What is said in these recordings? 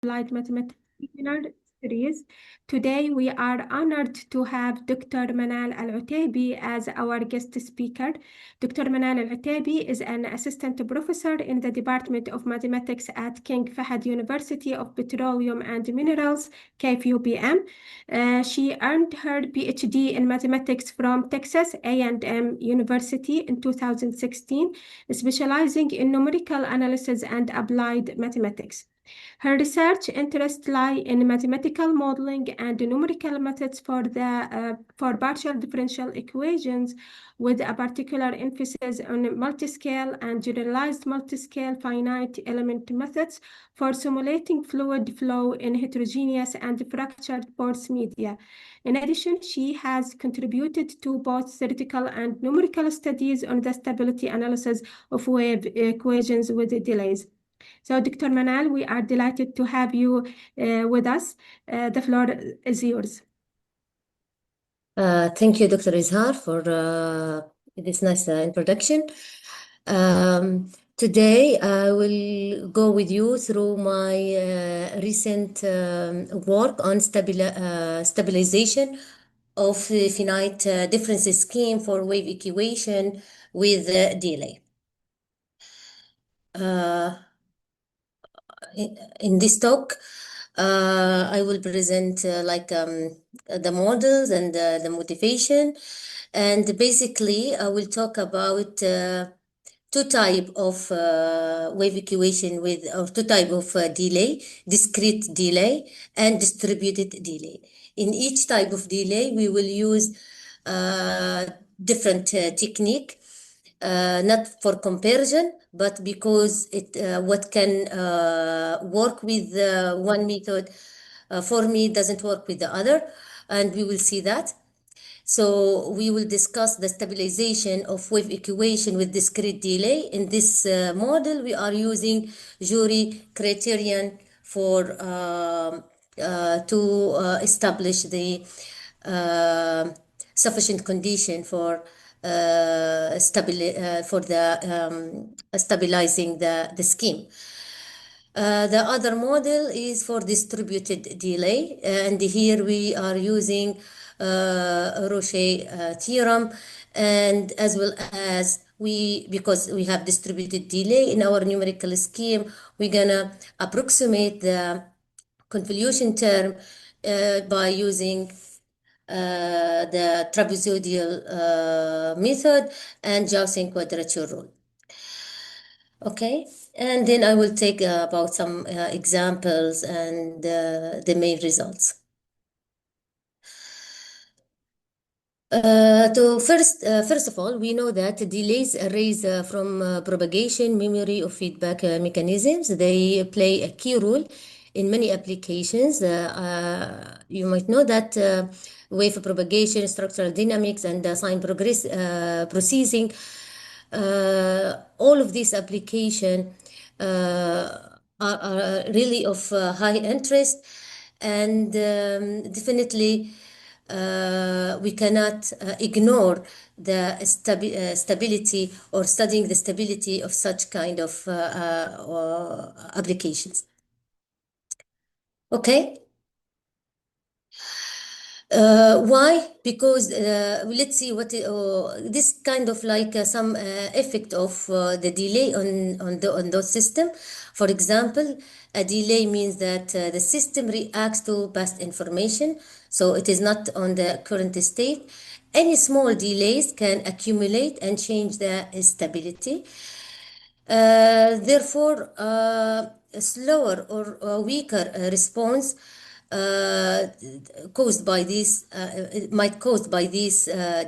Applied Mathematics webinar series. Today, we are honored to have Dr. Manal Alotibi as our guest speaker. Dr. Manal Alotibi is an assistant professor in the Department of Mathematics at King Fahd University of Petroleum and Minerals, KFUPM. She earned her PhD in mathematics from Texas A&M University in 2016, specializing in numerical analysis and applied mathematics. Her research interests lie in mathematical modeling and numerical methods for partial differential equations, with a particular emphasis on multiscale and generalized multiscale finite element methods for simulating fluid flow in heterogeneous and fractured porous media. In addition, she has contributed to both theoretical and numerical studies on the stability analysis of wave equations with delays. So, Dr. Manal, we are delighted to have you with us. The floor is yours. Thank you, Dr. Izhar, for this nice introduction. Today, I will go with you through my recent work on stabilization of the finite difference scheme for wave equation with delay. In this talk, I will present the models and the motivation, and basically I will talk about two type of wave equation with, or two type of delay: discrete delay and distributed delay. In each type of delay, we will use different technique. Not for comparison, but because it what can work with one method for me doesn't work with the other, and we will see that. So we will discuss the stabilization of wave equation with discrete delay. In this model, we are using jury criterion for to establish the sufficient condition for stabilizing the scheme. The other model is for distributed delay, and here we are using Rouché theorem, and as well as because we have distributed delay in our numerical scheme, we're gonna approximate the convolution term by using the trapezoidal method and Gaussian quadrature rule. Okay, and then I will take about some examples and the main results. First of all, we know that delays arise from propagation, memory, or feedback mechanisms. They play a key role in many applications. You might know that wave propagation, structural dynamics, and sign progress processing, all of these applications are really of high interest, and definitely we cannot ignore the stability or studying the stability of such kind of applications. Okay. Why? Because let's see what this kind of like some effect of the delay on those system. For example, a delay means that the system reacts to past information, so it is not on the current state. Any small delays can accumulate and change the stability. Therefore, a slower or weaker response caused by these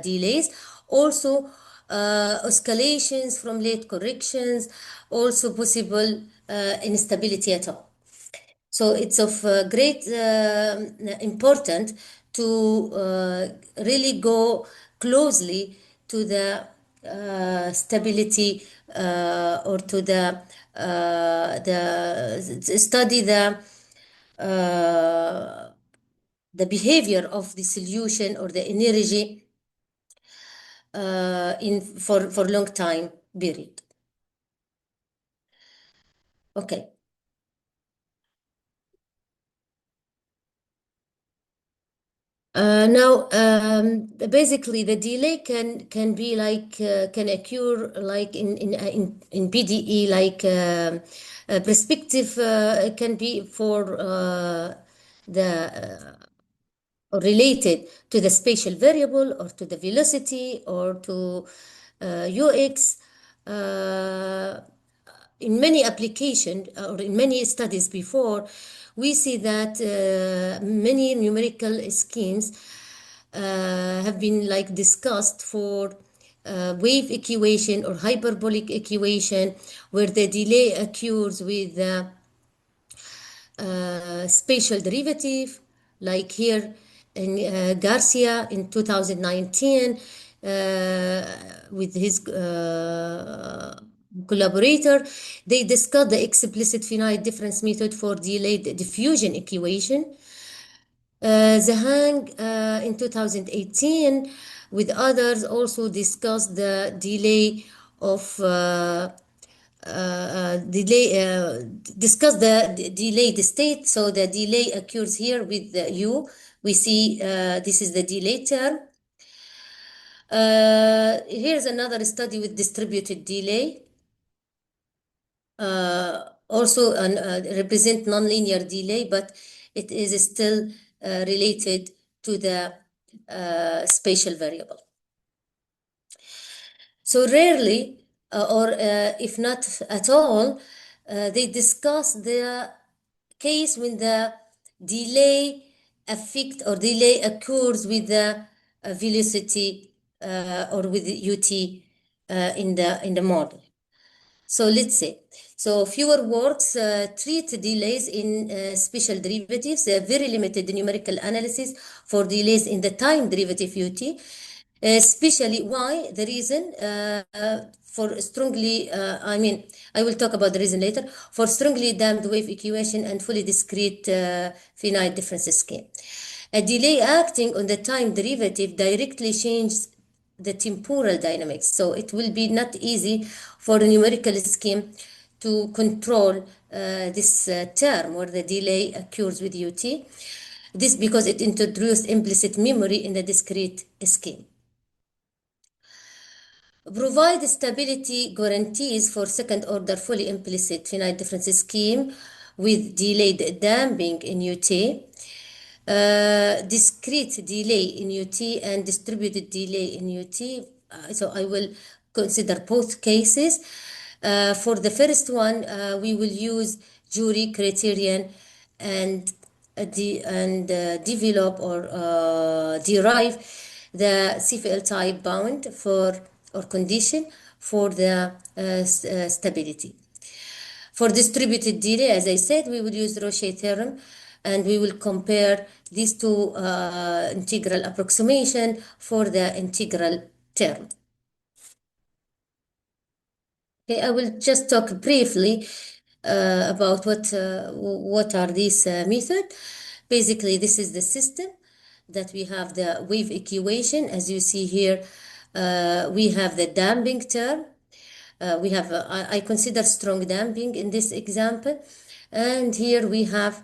delays. Also, oscillations from late corrections, also possible instability at all. So it's of great importance to really go closely to the stability or to the study the behavior of the solution or the energy for long time period. Okay. Now, basically, the delay can be like can occur like in PDE, like perspective can be for the related to the spatial variable or to the velocity or to UX. Uh, in many applications or in many studies before, we see that many numerical schemes have been like discussed for wave equation or hyperbolic equation where the delay occurs with spatial derivative, like here in Garcia in 2019 with his collaborator, they discussed the explicit finite difference method for delayed diffusion equation. Zhang in 2018 with others also discussed the delay of delay discuss the delayed state. So the delay occurs here with the u. We see this is the delay term. Here's another study with distributed delay. Also represent nonlinear delay, but it is still related to the spatial variable. So rarely, or if not at all, they discuss the case when the delay affect or delay occurs with the velocity or with the ut in the model. So let's say, so fewer works treat delays in spatial derivatives, very limited numerical analysis for delays in the time derivative ut, especially why the reason for strongly, I will talk about the reason later, for strongly damped wave equation and fully discrete finite difference scheme. A delay acting on the time derivative directly changes the temporal dynamics. So it will be not easy for a numerical scheme to control this term where the delay occurs with ut. This because it introduced implicit memory in the discrete scheme. Provide stability guarantees for second order fully implicit finite difference scheme with delayed damping in ut. Discrete delay in ut and distributed delay in ut. So I will consider both cases. For the first one, we will use jury criterion and develop or derive the CFL type bound for or condition for the stability. For distributed delay, as I said, we will use Rouché theorem and we will compare these two integral approximation for the integral term. Okay, I will just talk briefly about what are these methods. Basically, this is the system that we have the wave equation. As you see here, we have the damping term. We have, I consider strong damping in this example. And here we have,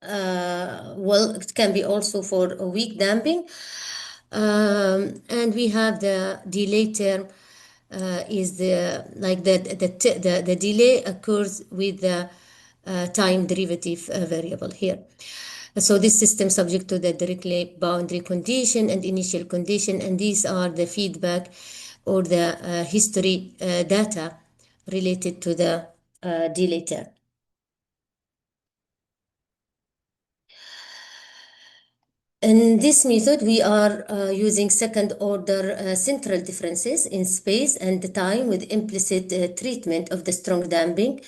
well, it can be also for a weak damping. And we have the delay term is the delay occurs with the time derivative variable here. So this system subject to the directly boundary condition and initial condition, and these are the feedback or the history data related to the delay term. In this method, we are using second order central differences in space and time with implicit treatment of the strong damping.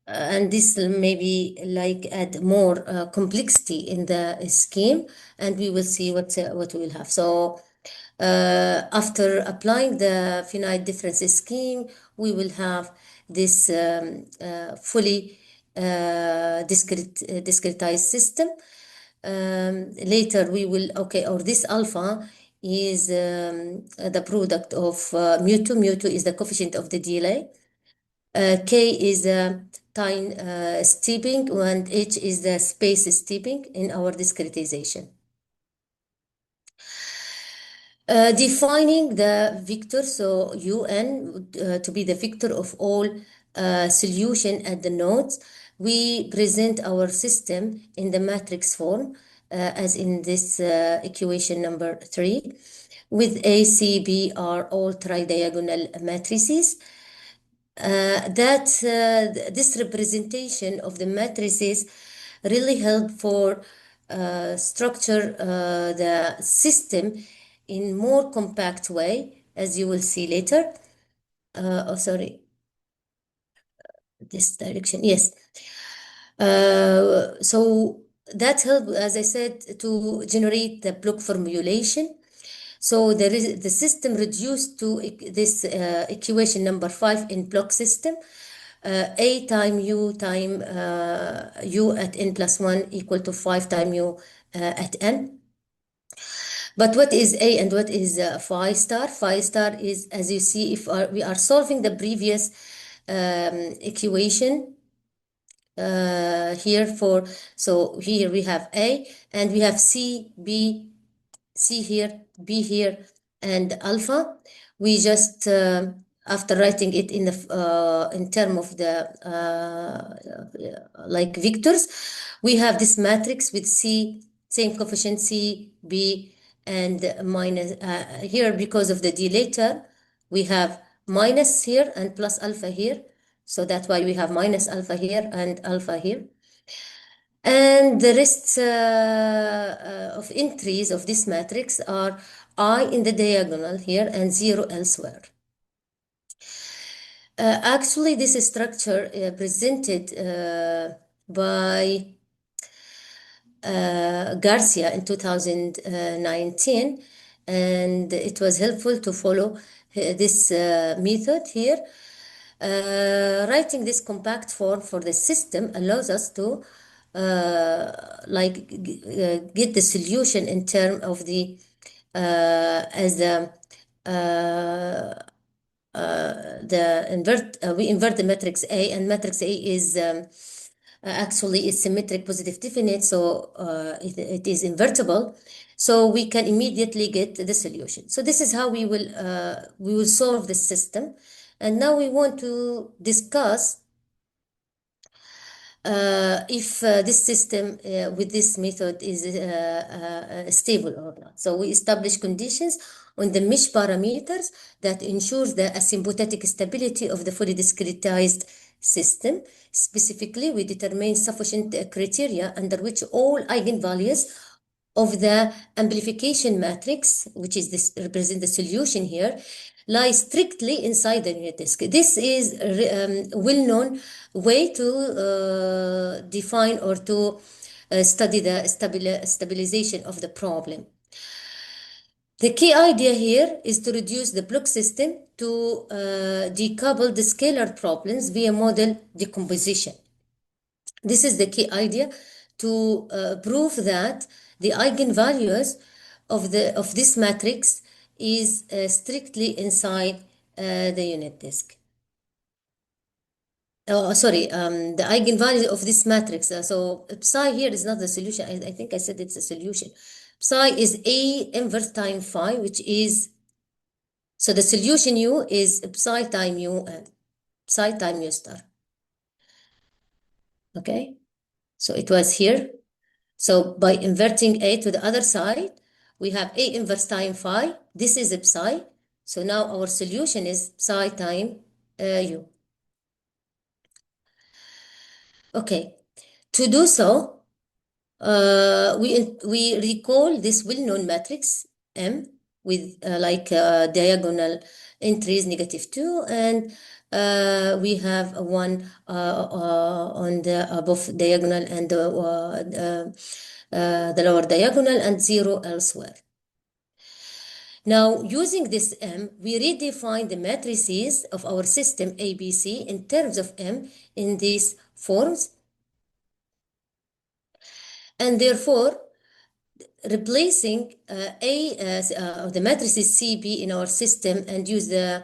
And this will maybe like add more complexity in the scheme, and we will see what we will have. So after applying the finite differences scheme, we will have this fully discretized system. Later we will, or this alpha is the product of mu2. Mu2 is the coefficient of the delay. K is the time steeping, and H is the space steeping in our discretization. Defining the vector, so un to be the vector of all solution at the nodes, we present our system in the matrix form, as in this equation number 3, with A, C, B are all tridiagonal matrices. This representation of the matrices really help for structure the system in more compact way, as you will see later. Oh, sorry, this direction, yes. So that help, as I said, to generate the block formulation. So there is the system reduced to this equation number 5 in block system. A time u time u at n plus 1 equal to 5 time u at n. But what is A and what is phi star? Phi star is, as you see, if we are solving the previous equation here for, so here we have A and we have C, B, C here, B here, and alpha. We just, after writing it in the in term of the like vectors, we have this matrix with C, same coefficient C, B, and minus here because of the deleter, we have minus here and plus alpha here. So that's why we have minus alpha here and alpha here. And the rest of entries of this matrix are I in the diagonal here and 0 elsewhere. Actually, this structure presented by Garcia in 2019, and it was helpful to follow this method here. Writing this compact form for the system allows us to get the solution in terms of the as we invert the matrix A, and matrix A is actually is symmetric positive definite, so it is invertible, so we can immediately get the solution. So this is how we will solve the system. And now we want to discuss if this system with this method is stable or not. So we establish conditions on the mesh parameters that ensures the asymptotic stability of the fully discretized system. Specifically, we determine sufficient criteria under which all eigenvalues of the amplification matrix, which is this represent the solution here, lie strictly inside the unit disk. This is a well-known way to define or to study the stabilization of the problem. The key idea here is to reduce the block system to decouple the scalar problems via model decomposition. This is the key idea to prove that the eigenvalues of this matrix is strictly inside the unit disk. Oh, sorry, the eigenvalue of this matrix. So psi here is not the solution. I think I said it's a solution. Psi is A inverse time phi, which is, so the solution U is psi time U and psi time U star. Okay, so it was here. So by inverting A to the other side, we have A inverse time phi. This is psi. So now our solution is psi time U. Okay, to do so, we recall this well-known matrix M with diagonal entries -2, and we have one on the above diagonal and the lower diagonal and 0 elsewhere. Now, using this M, we redefine the matrices of our system ABC in terms of M in these forms. And therefore, replacing the matrices CB in our system and use the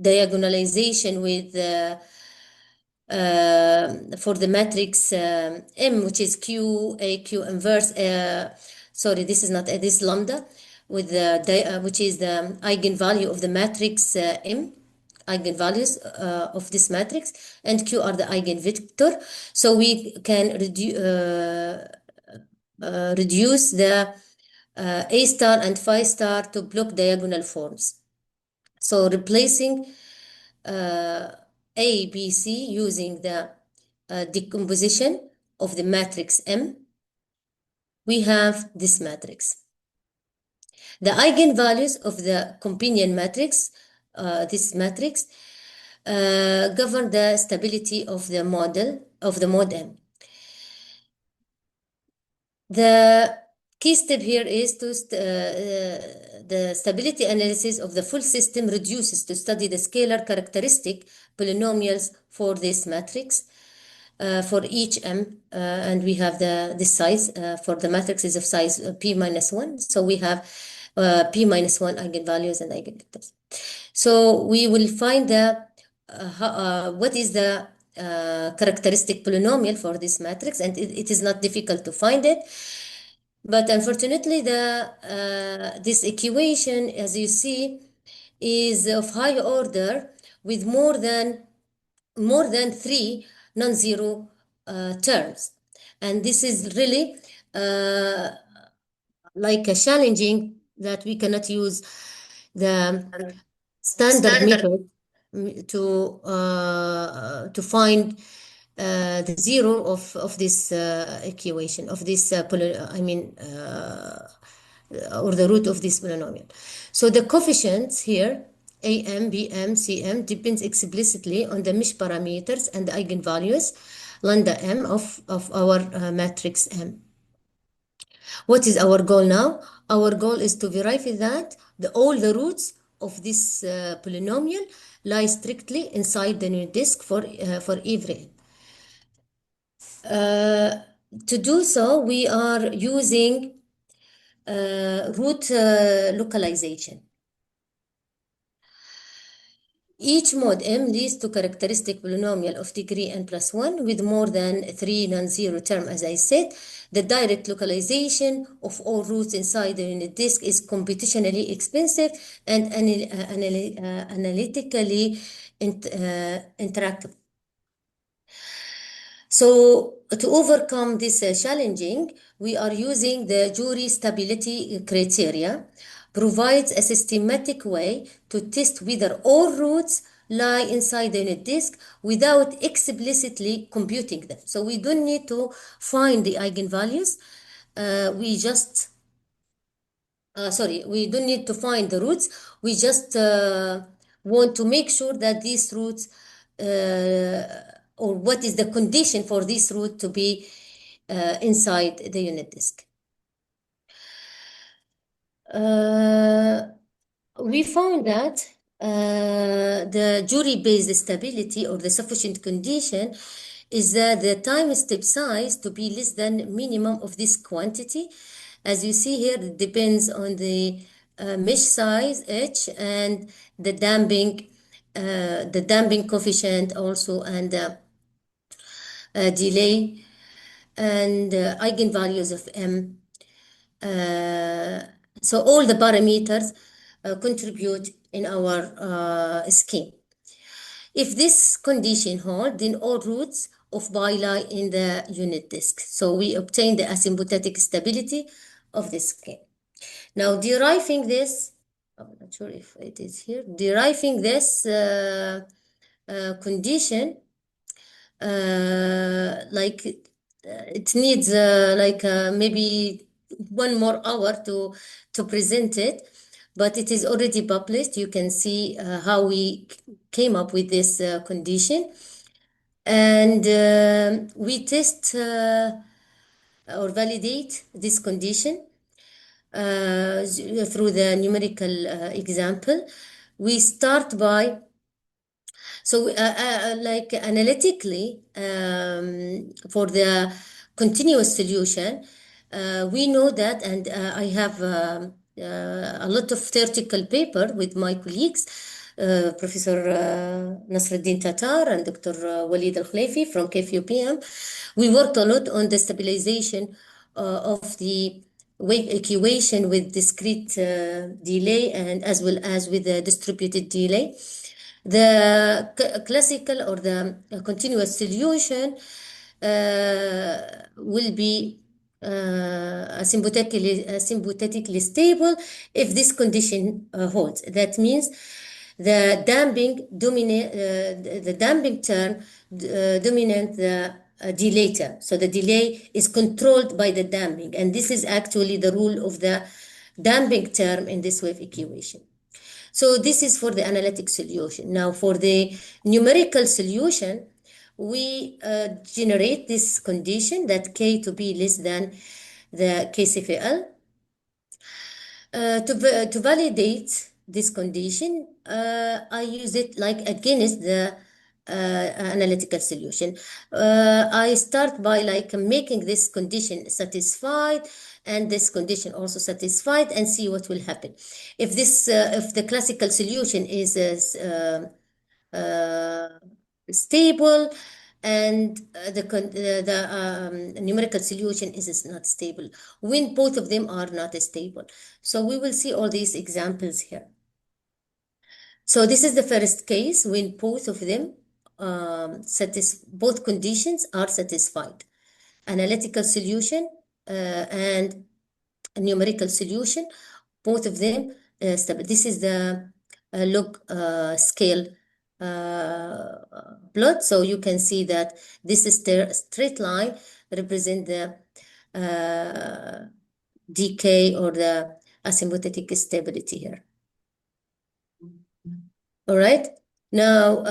diagonalization with for the matrix M, which is Q, A, Q inverse. Sorry, this is not this lambda, with the which is the eigenvalue of the matrix M, eigenvalues of this matrix, and Q are the eigenvector. So we can reduce the A star and phi star to block diagonal forms. So replacing A, B, C using the decomposition of the matrix M, we have this matrix. The eigenvalues of the companion matrix, this matrix, govern the stability of the model of the mod M. The key step here is to the stability analysis of the full system reduces to study the scalar characteristic polynomials for this matrix for each M, and we have this size for the matrices of size p minus 1. So we have p minus 1 eigenvalues and eigenvectors. So we will find the what is the characteristic polynomial for this matrix, and it is not difficult to find it. But unfortunately, this equation, as you see, is of high order with more than 3 non-zero terms. And this is really like a challenging that we cannot use the standard method to find the zero of this equation, of this or the root of this polynomial. So the coefficients here, AM, BM, CM, depends explicitly on the mesh parameters and the eigenvalues, lambda M of our matrix M. What is our goal now? Our goal is to verify that all the roots of this polynomial lie strictly inside the unit disk for every. To do so, we are using root localization. Each mod M leads to characteristic polynomial of degree n plus 1 with more than 3 non-zero terms, as I said. The direct localization of all roots inside the unit disk is computationally expensive and analytically interactive. So to overcome this challenging, we are using the jury stability criteria, provides a systematic way to test whether all roots lie inside the unit disk without explicitly computing them. So we don't need to find the eigenvalues. We don't need to find the roots. We just want to make sure that these roots or what is the condition for this root to be inside the unit disk. We found that the jury-based stability or the sufficient condition is that the time step size to be less than minimum of this quantity. As you see here, it depends on the mesh size H and the damping coefficient also, and delay and eigenvalues of M. So all the parameters contribute in our scheme. If this condition holds, then all roots of pi lie in the unit disk. So we obtain the asymptotic stability of this scheme. Now deriving this, I'm not sure if it is here, deriving this condition, it needs maybe 1 more hour to present it, but it is already published. You can see how we came up with this condition, and we test or validate this condition through the numerical example. We start by analytically, for the continuous solution, we know that, and I have a lot of theoretical paper with my colleagues, Professor Nasruddin Tatar and Dr. Walid Al-Khlayfi from KFUPM. We worked a lot on the stabilization of the wave equation with discrete delay and as well as with the distributed delay. The classical or the continuous solution will be asymptotically stable if this condition holds. That means the damping term dominant the delay term. So the delay is controlled by the damping, and this is actually the rule of the damping term in this wave equation. So this is for the analytic solution. Now for the numerical solution, we generate this condition that K to be less than the KCFL. To validate this condition, I use it like against the analytical solution. I start by like making this condition satisfied and this condition also satisfied and see what will happen. If the classical solution is stable and the numerical solution is not stable, when both of them are not stable. So we will see all these examples here. So this is the first case when both of them both conditions are satisfied. Analytical solution and a numerical solution, both of them stable. This is the log scale plot. So you can see that this is straight line represent the decay or the asymptotic stability here. All right. Now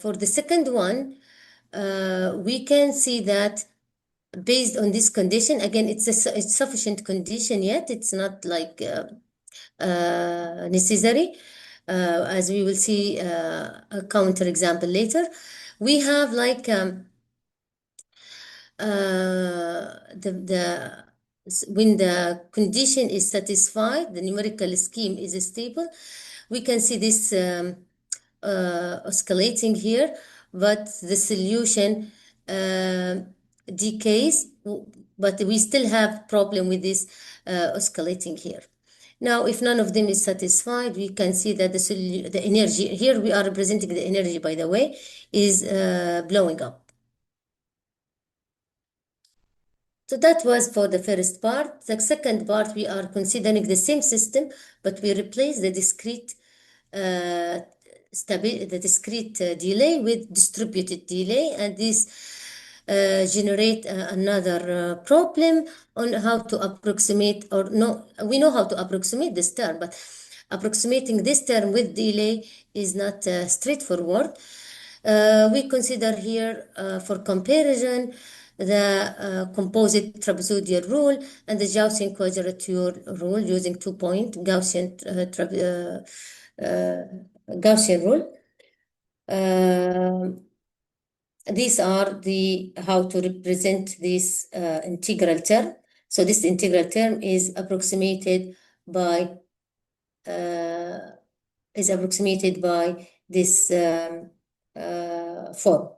for the second one, we can see that based on this condition, again, it's sufficient condition yet. It's not like necessary. As we will see a counter example later. We have like when the condition is satisfied, the numerical scheme is stable. We can see this oscillating here, but the solution decays, but we still have problem with this oscillating here. Now, if none of them is satisfied, we can see that the energy, here we are representing the energy, by the way, is blowing up. So that was for the first part. The second part, we are considering the same system, but we replace the discrete delay with distributed delay, and this generate another problem on how to approximate, or no, we know how to approximate this term, but approximating this term with delay is not straightforward. We consider here for comparison the composite trapezoidal rule and the Gaussian quadrature rule using 2-point Gaussian rule. These are the how to represent this integral term. So this integral term is approximated by this form.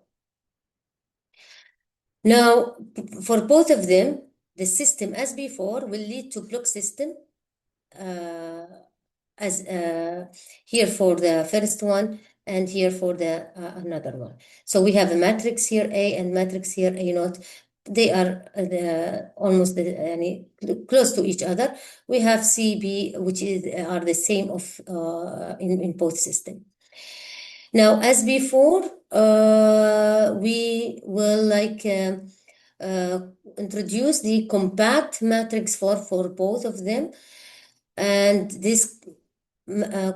Now, for both of them, the system as before will lead to block system as here for the first one and here for the another one. So we have a matrix here A and matrix here A naught. They are almost close to each other. We have CB, which are the same of in both systems. Now, as before, we will like introduce the compact matrix for both of them, and this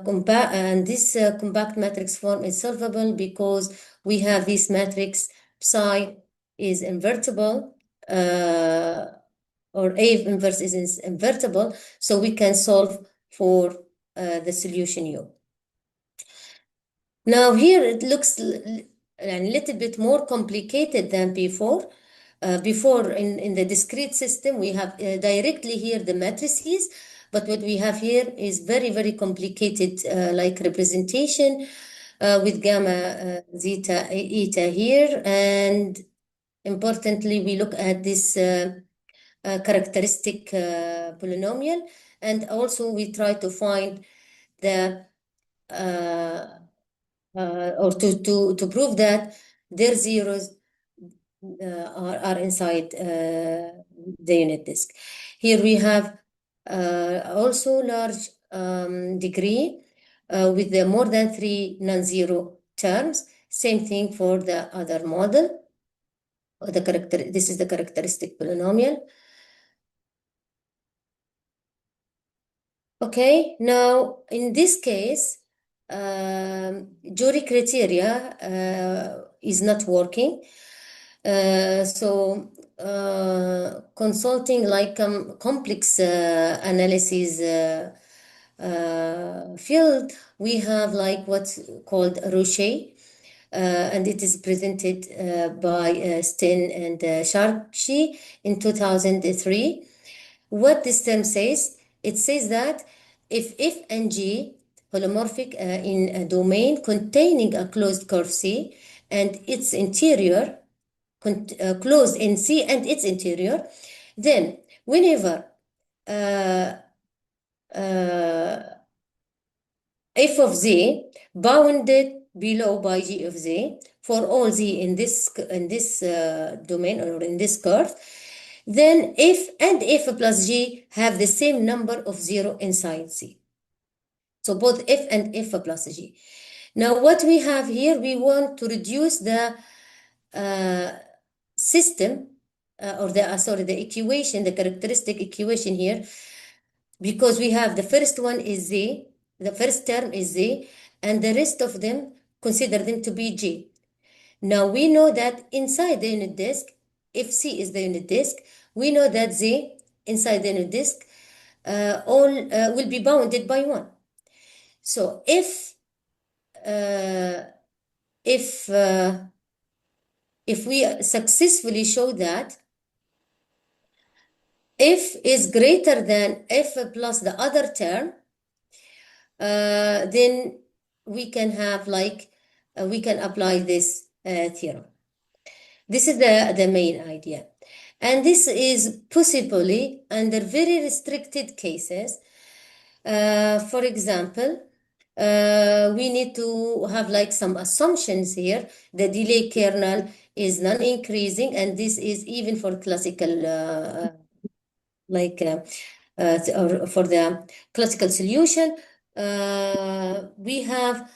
compact matrix form is solvable because we have this matrix psi is invertible, or A inverse is invertible, so we can solve for the solution U. Now here it looks a little bit more complicated than before. Before in the discrete system, we have directly here the matrices, But what we have here is very, very complicated like representation with gamma, zeta, eta here. And importantly, we look at this characteristic polynomial, and also we try to find the or to prove that their zeros are inside the unit disk. Here we have also large degree with the more than 3 non-zero terms. Same thing for the other model. This is the characteristic polynomial. Okay, now in this case, jury criteria is not working. So consulting like complex analysis field, we have like what's called Rouché, and it is presented by Sten and Sharkshi in 2003. What this term says, it says that if F and G holomorphic in a domain containing a closed curve C and its interior, closed in C and its interior, then whenever f of z bounded below by g of z for all z in this domain or in this curve, then f and f plus g have the same number of zero inside C. So both f and f plus g. Now what we have here, we want to reduce the system or the equation, the characteristic equation here, because we have the first one is z, the first term is z, and the rest of them consider them to be g. Now we know that inside the unit disk, if C is the unit disk, we know that Z inside the unit disk all will be bounded by 1. So if we successfully show that f is greater than f plus the other term, then we can have like we can apply this theorem. This is the main idea. And this is possibly under very restricted cases. For example, we need to have like some assumptions here. The delay kernel is non-increasing, and this is even for classical, or for the classical solution. We have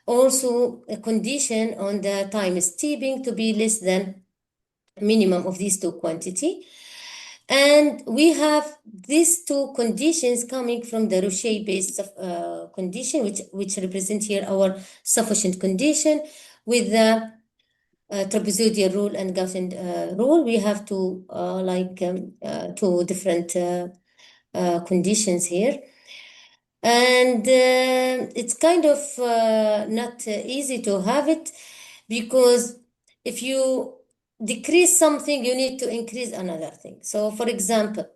also a condition on the time steeping to be less than minimum of these two quantity. And we have these two conditions coming from the Rouché based condition, which represent here our sufficient condition. With the trapezoidal rule and Gaussian rule, we have two two different conditions here. And it's kind of not easy to have it, because if you decrease something, you need to increase another thing. So for example,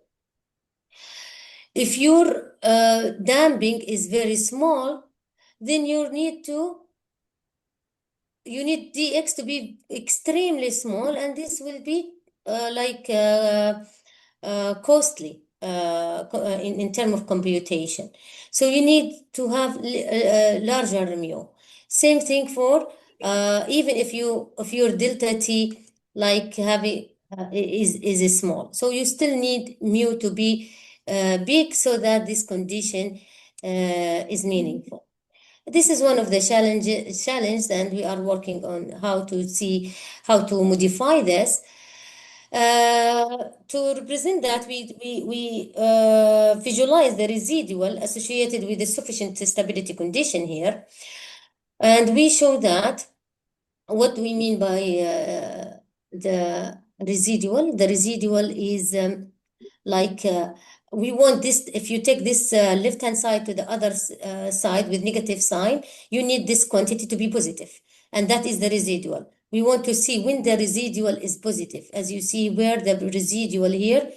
if your damping is very small, then you need dx to be extremely small, and this will be costly in terms of computation. So you need to have larger mu. Same thing for even if your delta t like having is small, so you still need mu to be big so that this condition is meaningful. This is one of the challenges, and we are working on how to modify this. To represent that, we visualize the residual associated with the sufficient stability condition here, and we show that what we mean by the residual. The residual is we want this. If you take this left hand side to the other side with negative sign, you need this quantity to be positive, and that is the residual. We want to see when the residual is positive. As you see where the residual here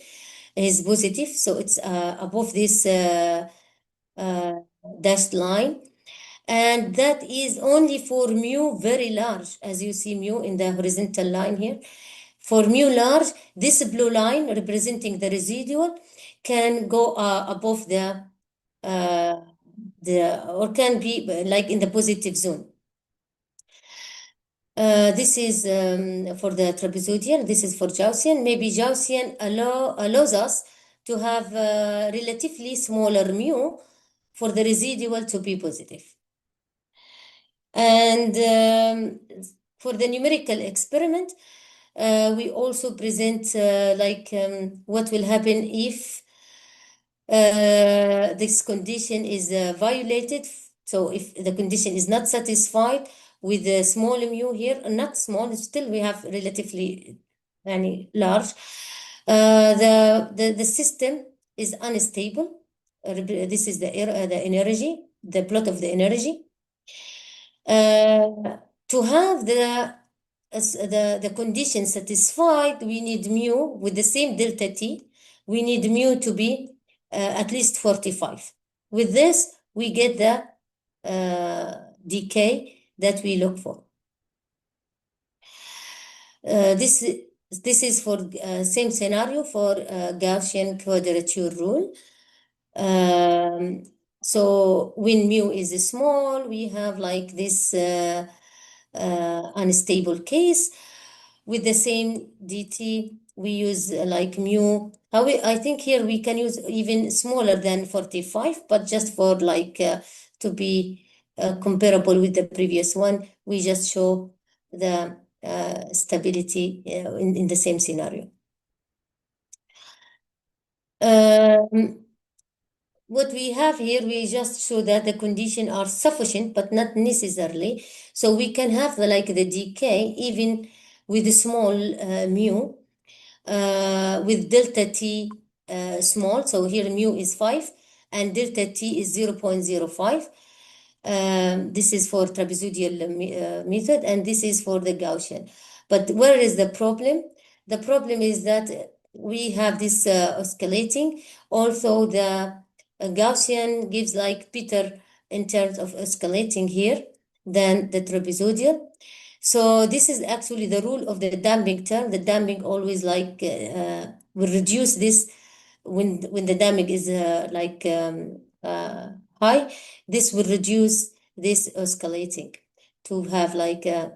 is positive, so it's above this dashed line. And that is only for mu very large, as you see mu in the horizontal line here. For mu large, this blue line representing the residual can go above or can be like in the positive zone. This is for the trapezoidal. This is for Gaussian. Maybe Gaussian allows us to have relatively smaller mu for the residual to be positive. And for the numerical experiment, we also present what will happen if this condition is violated. So if the condition is not satisfied with the small mu here, not small, still we have relatively large. The system is unstable. This is the energy, the plot of the energy. To have the condition satisfied, we need mu with the same delta t. We need mu to be at least 45. With this, we get the decay that we look for. This is for same scenario for Gaussian quadrature rule. So when mu is small, we have like this unstable case. With the same dt, we use like mu. I think here we can use even smaller than 45, but just for like to be comparable with the previous one, we just show the stability in the same scenario. What we have here, we just show that the conditions are sufficient, but not necessarily. So we can have the decay even with a small mu, with delta t small. So here mu is 5 and delta t is 0.05. This is for trapezoidal method, and this is for the Gaussian. But where is the problem? The problem is that we have this oscillating. Also, the Gaussian gives like better in terms of oscillating here than the trapezoidal. So this is actually the rule of the damping term. The damping always like will reduce this when the damping is high. This will reduce this oscillating to have like a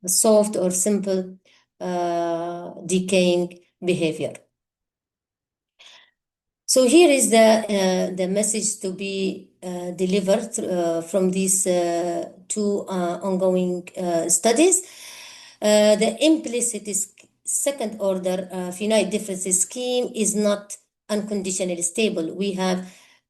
soft or simple decaying behavior. So here is the message to be delivered from these two ongoing studies. The implicit second order finite difference scheme is not unconditionally stable. We have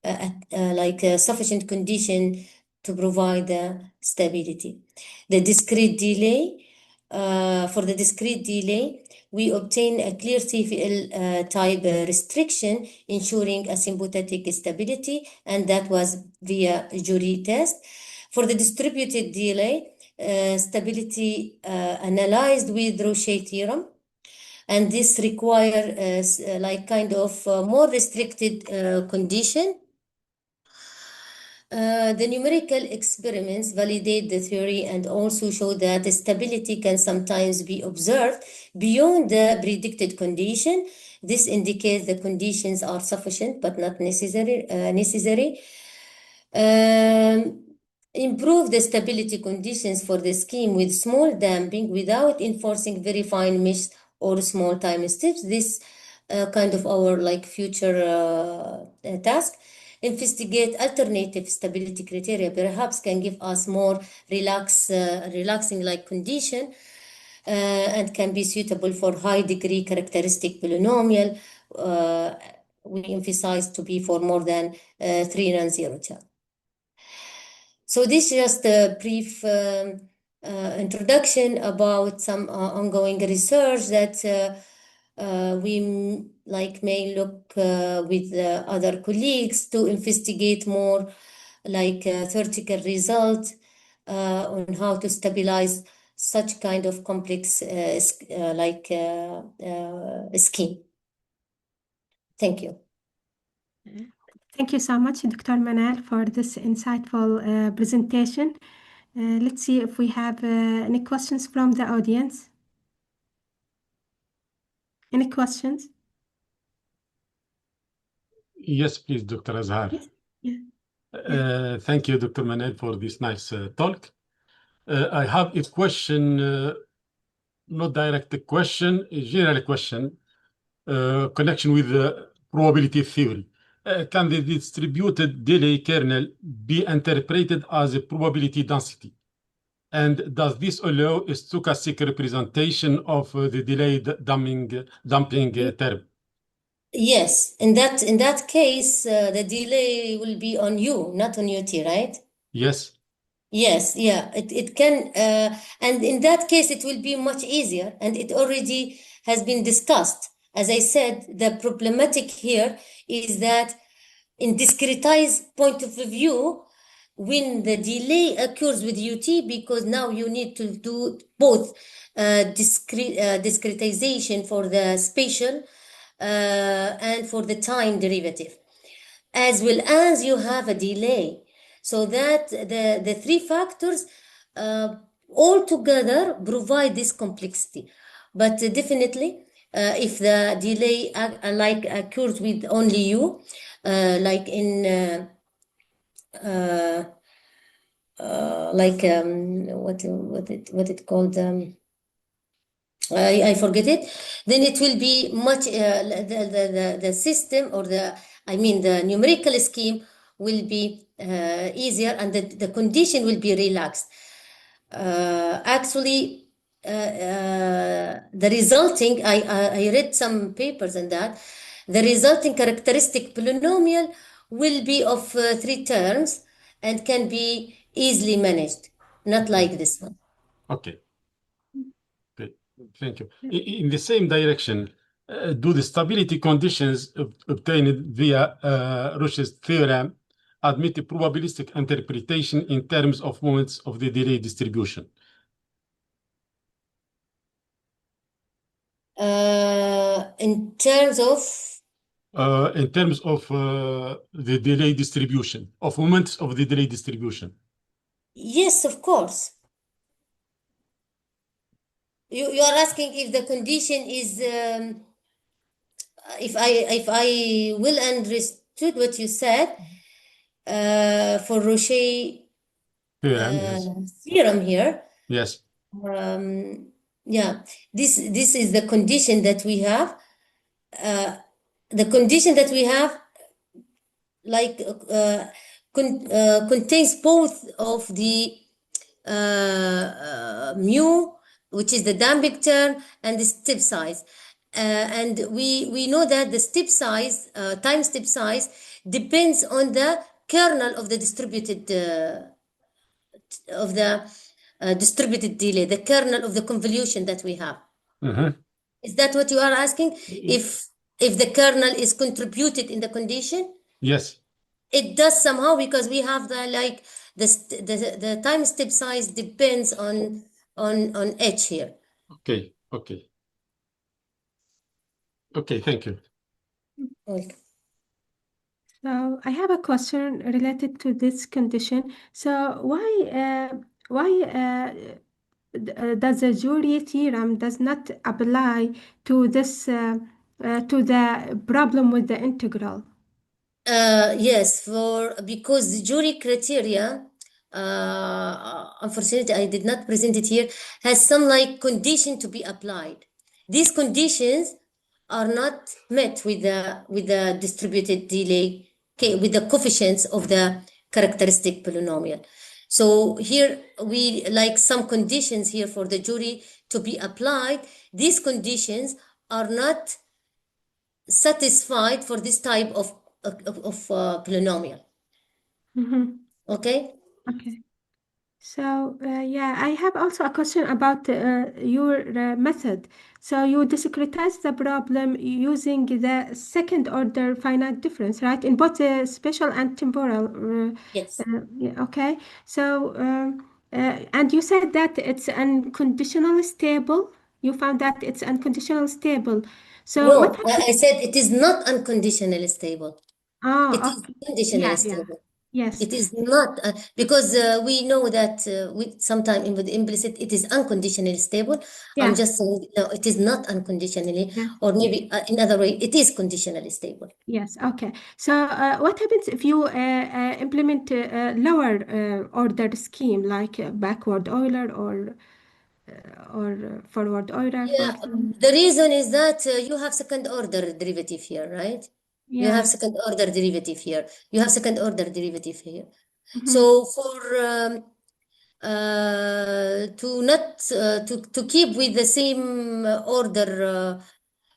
a sufficient condition to provide the stability. The discrete delay, for the discrete delay, we obtain a clear TFL type restriction, ensuring asymptotic stability, and that was via jury test. For the distributed delay, stability analyzed with Rouché theorem, and this requires more restricted condition. The numerical experiments validate the theory and also show that stability can sometimes be observed beyond the predicted condition. This indicates the conditions are sufficient but not necessary. Improve the stability conditions for the scheme with small damping without enforcing very fine mesh or small time steps. This kind of our future task. Investigate alternative stability criteria, perhaps can give us more relaxing condition and can be suitable for high degree characteristic polynomial. We emphasize to be for more than 3 non-zero term. So this is just a brief introduction about some ongoing research that we may look with other colleagues to investigate more theoretical results on how to stabilize such kind of complex scheme. Thank you. Thank you so much, Dr. Manal, for this insightful presentation. Let's see if we have any questions from the audience. Any questions? Yes, please, Dr. Azhar. Yes. Yeah. Thank you, Dr. Manal, for this nice talk. I have a question, not direct question, a general question, connection with the probability theory. Can the distributed delay kernel be interpreted as a probability density? And does this allow a stochastic representation of the delayed damping term? Yes, in that case, the delay will be on U, not on UT, right? Yes. Yes, yeah, it can, and in that case, it will be much easier, and it already has been discussed. As I said, the problematic here is that in discretized point of view, when the delay occurs with UT, because now you need to do both discretization for the spatial and for the time derivative, as well as you have a delay. So that the three factors all together provide this complexity. But definitely, if the delay occurs with only you, like in what it called, I forget it, then it will be much the system, or the numerical scheme will be easier, and the condition will be relaxed. Actually, the resulting, I read some papers on that, the resulting characteristic polynomial will be of three terms and can be easily managed, not like this one. Okay. Okay. Thank you. In the same direction, do the stability conditions obtained via Rouché's theorem admit a probabilistic interpretation in terms of moments of the delay distribution? In terms of the delay distribution, of moments of the delay distribution. yes, of course. You are asking if the condition is if I will understood what you said for Rouché theorem here. Yes. Yeah, this is the condition that we have. The condition that we have, like contains both of the mu, which is the damping term, and the step size. And we know that the step size, time step size, depends on the kernel of the distributed distributed delay, the kernel of the convolution that we have. Is that what you are asking? If the kernel is contributed in the condition? Yes. It does somehow, because we have the time step size depends on h here. Okay. Thank you. Okay. So I have a question related to this condition. So why does the jury theorem does not apply to this to the problem with the integral? Yes, because the jury criteria, unfortunately, I did not present it here, has some condition to be applied. These conditions are not met with the distributed delay, with the coefficients of the characteristic polynomial. So here we like some conditions here for the jury to be applied. These conditions are not satisfied for this type of polynomial. Okay. So yeah, I have also a question about your method. So you discretize the problem using the second order finite difference, right? In both spatial and temporal. Yes. Yeah, okay. So And you said that it's unconditional stable. You found that it's unconditional stable. So what No, happens? I said it is not unconditionally stable. It Oh, is okay. conditionally Yeah, yeah. stable. Yes. It is not because we know that with sometime in with implicit it is unconditionally stable. I'm Yeah. just saying no, it is not unconditionally, Yeah. or maybe in other way it is conditionally stable. Yes. Okay. So what happens if you implement a lower order scheme like backward Euler or forward Euler, for Yeah, example? the reason is that you have second order derivative here, right? You have Yeah. second order derivative here. You have second order derivative here. Mm-hmm. So for to not to keep with the same order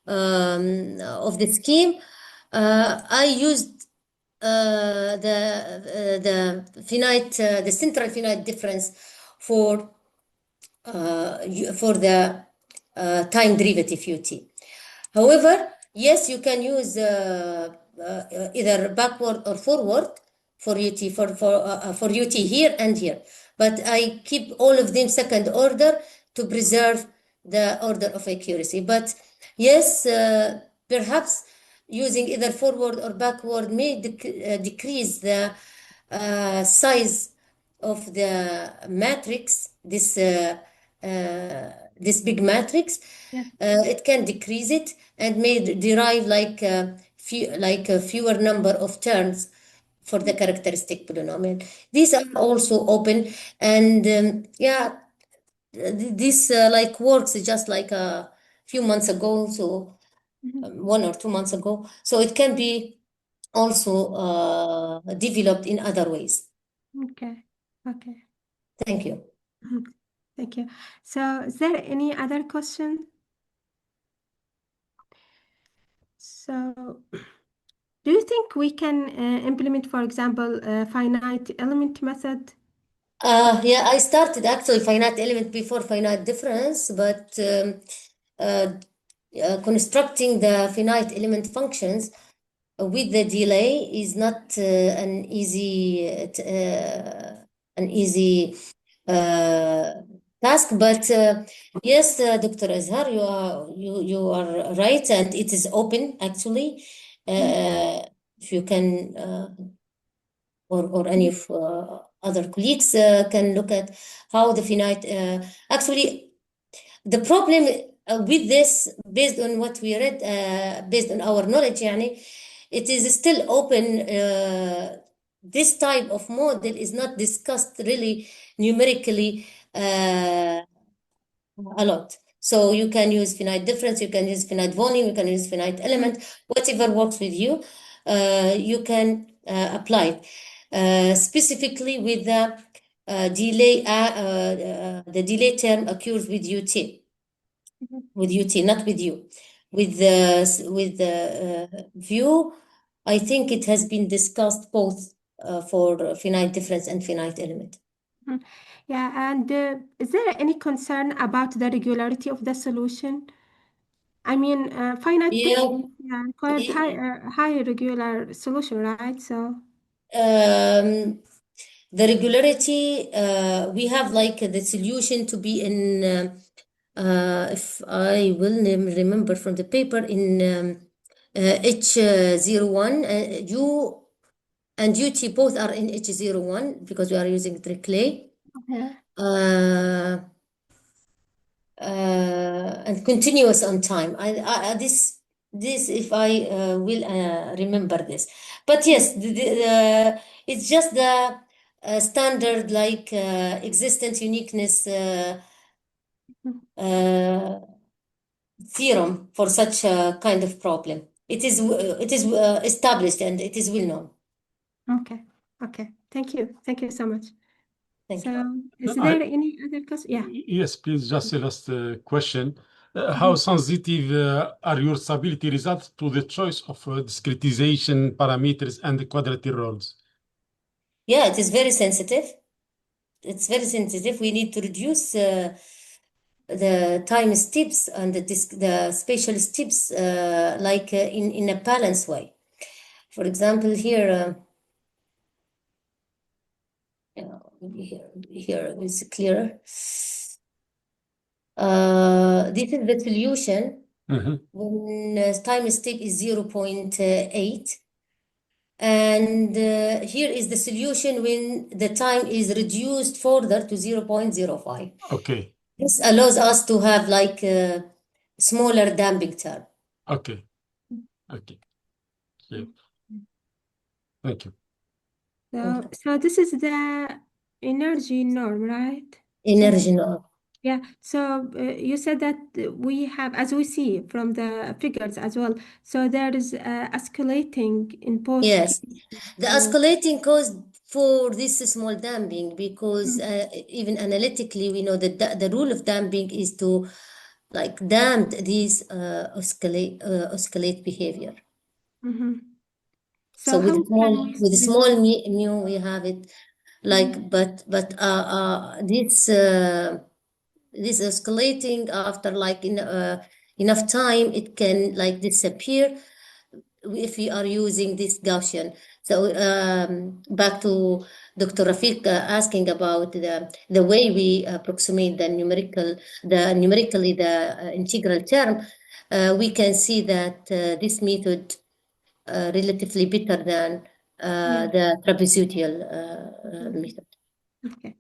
of the scheme, I used the finite the central finite difference for for the time derivative ut. However, yes, you can use either backward or forward for UT for UT here and here. But I keep all of them second order to preserve the order of accuracy. But yes, perhaps using either forward or backward may decrease the size of the matrix, this big matrix. Yeah. It can decrease it and may derive like a fewer number of terms for the characteristic polynomial. These are also open, and yeah, this like works just like a few months ago, so Mhm. 1 or 2 months ago. So it can be also developed in other ways. Okay. Okay. Thank you. Mhm. Thank you. So is there any other question? So do you think we can implement, for example, a finite element method? Yeah, I started actually finite element before finite difference, but uh, constructing the finite element functions with the delay is not an easy uh, task. But yes, Dr. Azhar, you are right, and it is open actually. Mm, If you can or any mm, of other colleagues can look at how the finite actually the problem with this, based on what we read, based on our knowledge يعني, it is still open. This type of model is not discussed really numerically a lot. So you can use finite difference, you can use finite volume, you can use finite mm, element, whatever works with you, you can apply it. Specifically with the delay, the delay term occurs with UT, mhm. not with you. With the view, I think it has been discussed both for finite difference and finite element. Mhm. Yeah, and is there any concern about the regularity of the solution? I mean, finite Yeah. difference requires high regular solution, right? So, Um, the regularity, we have like the solution to be in, if I will remember from the paper, in H01, U and UT both are in H01 because we are using Triclay. okay. And continuous on time. This if I will remember this. But yes, it's just the standard like existence uniqueness Mhm. uh, theorem for such a kind of problem. It is established and it is well known. Okay. Okay. Thank you. Thank you so much. Thank you. So, is I, there any other question? Yeah. yes, please, just a last question. How Mhm. sensitive are your stability results to the choice of discretization parameters and the quadrature rules? Yeah, it is very sensitive. It's very sensitive. We need to reduce the time steps and the spatial steps like in a balanced way. For example, here, Maybe here is clearer. This is the solution when time step is 0.8. And here is the solution when the time is reduced further to 0.05. Okay. This allows us to have like a smaller damping term. Okay. Okay. Yeah. Thank you. So this is the energy norm, right? Energy norm. Yeah. So you said that we have, as we see from the figures as well, so there is escalating in both Yes, cases. the So, escalating cause for this small damping because even analytically we know that the rule of damping is to like damp these oscillate behavior. so So how with can we small resolve? mu we have it like but this escalating after like enough time it can like disappear if we are using this Gaussian. So back to Dr. Rafiq asking about the way we approximate the numerically the integral term, we can see that this method relatively better than the trapezoidal method. Okay.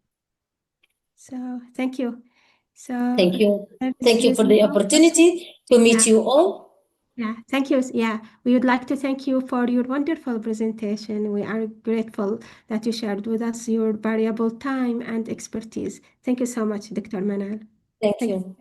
So thank you. So Thank you. there Thank you is for the no question. opportunity to meet Yeah. you all. Yeah, thank you. Yeah, we would like to thank you for your wonderful presentation. We are grateful that you shared with us your valuable time and expertise. Thank you so much, Dr. Manal. Thank you.